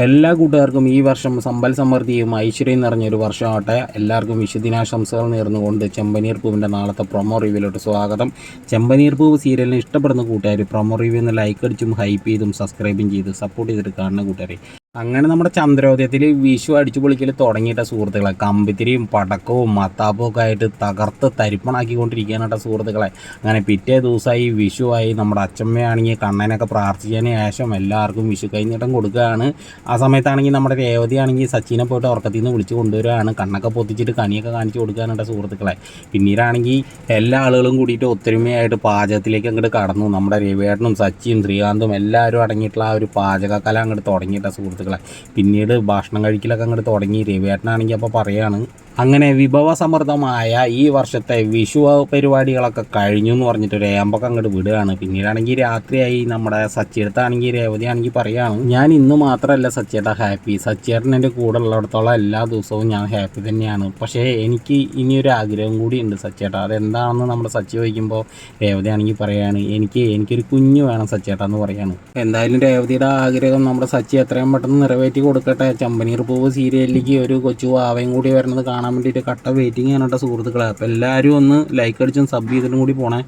എല്ലാ കൂട്ടുകാർക്കും ഈ വർഷം സമ്പൽ സമൃദ്ധിയും ഐശ്വര്യം നിറഞ്ഞൊരു വർഷമാവട്ടെ. എല്ലാവർക്കും വിശുദിനാശംസകൾ നേർന്നുകൊണ്ട് ചെമ്പനീർ പൂവിൻ്റെ നാളത്തെ പ്രൊമോ റിവ്യൂലോട്ട് സ്വാഗതം. ചെമ്പനീർ പൂവ് സീരിയലിനെ ഇഷ്ടപ്പെടുന്ന കൂട്ടുകാർ പ്രൊമോ റിവ്യൂ എന്ന് ലൈക്ക് അടിച്ചും ഹൈപ്പ് ചെയ്തും സബ്സ്ക്രൈബും ചെയ്ത് സപ്പോർട്ട് ചെയ്തിട്ട് കാണുന്ന കൂട്ടുകാരെ, അങ്ങനെ നമ്മുടെ ചന്ദ്രോദയത്തിൽ വിഷു അടിച്ചു പൊളിക്കൽ തുടങ്ങിയിട്ട സുഹൃത്തുക്കളെ, കമ്പിത്തിരിയും പടക്കവും മത്താപ്പും ഒക്കെ ആയിട്ട് തകർത്ത് തരിപ്പണാക്കിക്കൊണ്ടിരിക്കുകയാണ് കേട്ടോ സുഹൃത്തുക്കളെ. അങ്ങനെ പിറ്റേ ദിവസമായി വിഷുവായി. നമ്മുടെ അച്ചമ്മയാണെങ്കിൽ കണ്ണനൊക്കെ പ്രാർത്ഥിച്ചതിന് ശേഷം എല്ലാവർക്കും വിഷു കൈനീട്ടം കൊടുക്കുകയാണ്. ആ സമയത്താണെങ്കിൽ നമ്മുടെ രേവതി ആണെങ്കിൽ സച്ചിനെ പോയിട്ട് ഉറക്കത്തിൽ നിന്ന് വിളിച്ച് കൊണ്ടുവരികയാണ്. കണ്ണൊക്കെ പൊത്തിച്ചിട്ട് കണിയൊക്കെ കാണിച്ച് കൊടുക്കുകയാണ് കേട്ടോ സുഹൃത്തുക്കളെ. പിന്നീടാണെങ്കിൽ എല്ലാ ആളുകളും കൂടിയിട്ട് ഒത്തൊരുമയായിട്ട് പാചകത്തിലേക്ക് അങ്ങോട്ട് കടന്നു. നമ്മുടെ രവിയേട്ടനും സച്ചിയും ശ്രീകാന്തും എല്ലാവരും അടങ്ങിയിട്ടുള്ള ആ ഒരു പാചകക്കല അങ്ങോട്ട് തുടങ്ങിയിട്ട സുഹൃത്തുക്കളെ. പിന്നീട് ഭക്ഷണം കഴിക്കലൊക്കെ അങ്ങോട്ട് തുടങ്ങി. രവിയേട്ടനാണെങ്കിൽ അപ്പോൾ പറയാണ്, അങ്ങനെ വിഭവസമൃദ്ധമായ ഈ വർഷത്തെ വിഷു പരിപാടികളൊക്കെ കഴിഞ്ഞു എന്ന് പറഞ്ഞിട്ട് ഒരു ഏമ്പൊക്കെ അങ്ങോട്ട് വിടുകയാണ്. പിന്നീടാണെങ്കിൽ രാത്രിയായി. നമ്മുടെ സച്ചിയേട്ടനാണെങ്കിൽ രേവതി ആണെങ്കിൽ പറയുകയാണ്, ഞാൻ ഇന്ന് മാത്രമല്ല സച്ചിയേട്ട ഹാപ്പി, സച്ചിയേട്ടൻ എൻ്റെ കൂടെ ഉള്ളിടത്തോളം എല്ലാ ദിവസവും ഞാൻ ഹാപ്പി തന്നെയാണ്. പക്ഷേ എനിക്ക് ഇനിയൊരു ആഗ്രഹം കൂടി ഉണ്ട് സച്ചിയേട്ട. അതെന്താണെന്ന് നമ്മുടെ സച്ചി ചോദിക്കുമ്പോൾ രേവതി ആണെങ്കിൽ പറയുകയാണ്, എനിക്കൊരു കുഞ്ഞ് വേണം സച്ചിയേട്ട എന്ന് പറയുകയാണ്. എന്തായാലും രേവതിയുടെ ആഗ്രഹം നമ്മുടെ സച്ചി എത്രയും പെട്ടെന്ന് നിറവേറ്റി കൊടുക്കട്ടെ. ചെമ്പനീർ പൂവ് സീരിയലിലേക്ക് ഒരു കൊച്ചു വാവയും കൂടി വരുന്നത് കാണാൻ വേണ്ടിയിട്ട് കട്ട വെയിറ്റിംഗ് ആണ് കേട്ടോ സുഹൃത്തുക്കളെ. അപ്പോൾ എല്ലാവരും ഒന്ന് ലൈക്ക് അടിച്ചും സബ് ചെയ്തിട്ടും കൂടി പോണേ.